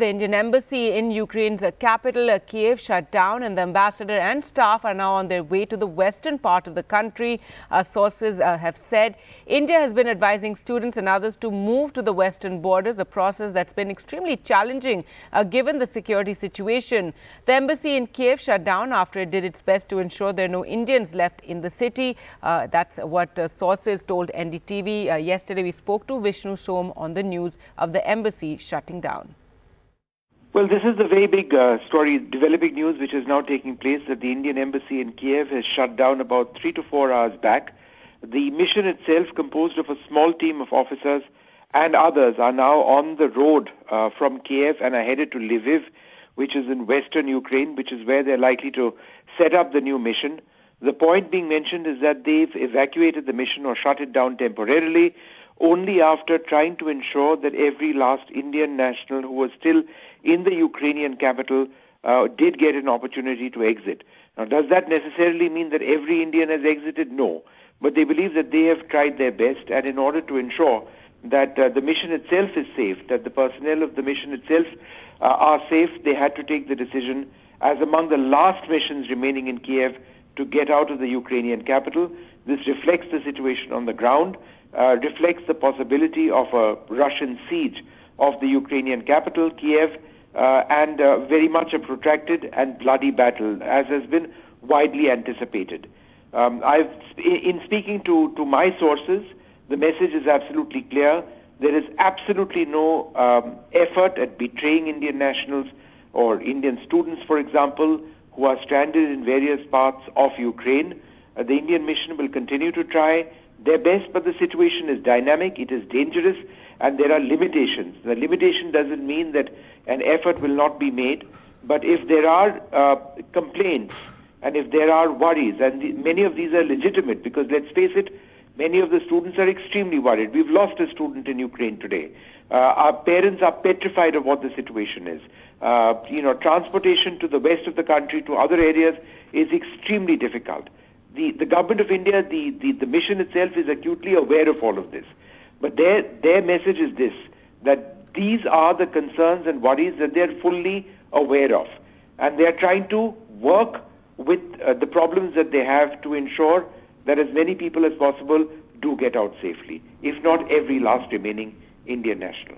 the Indian embassy in Ukraine's capital, Kyiv, shut down, and the ambassador and staff are now on their way to the western part of the country. Sources have said India has been advising students and others to move to the western borders, a process that's been extremely challenging given the security situation. The embassy in Kyiv shut down after it did its best to ensure there are no Indians left in the city. That's what sources told NDTV. Yesterday, we spoke to Vishnu Som on the news of the embassy shutting down. Well, this is the very big story, developing news, which is now taking place, that the Indian embassy in Kyiv has shut down about 3 to 4 hours back. The mission itself, composed of a small team of officers and others, are now on the road from Kyiv and are headed to Lviv, which is in western Ukraine, which is where they're likely to set up the new mission. The point being mentioned is that they've evacuated the mission or shut it down temporarily only after trying to ensure that every last Indian national who was still in the Ukrainian capital did get an opportunity to exit. Now, does that necessarily mean that every Indian has exited? No. But they believe that they have tried their best, and in order to ensure that the mission itself is safe, that the personnel of the mission itself are safe, they had to take the decision, as among the last missions remaining in Kyiv, to get out of the Ukrainian capital. This reflects the situation on the ground, reflects the possibility of a Russian siege of the Ukrainian capital, Kyiv, and very much a protracted and bloody battle, as has been widely anticipated. In speaking to my sources, the message is absolutely clear. There is absolutely no effort at betraying Indian nationals or Indian students, for example, who are stranded in various parts of Ukraine. The Indian mission will continue to try their best, but the situation is dynamic, it is dangerous, and there are limitations. The limitation doesn't mean that an effort will not be made, but if there are complaints and if there are worries, and many of these are legitimate, because let's face it, many of the students are extremely worried. We've lost a student in Ukraine today. Our parents are petrified of what the situation is. Transportation to the west of the country, to other areas, is extremely difficult. The government of India, the mission itself is acutely aware of all of this. But their message is this, that these are the concerns and worries that they're fully aware of. And they're trying to work with the problems that they have to ensure that as many people as possible do get out safely, if not every last remaining Indian national.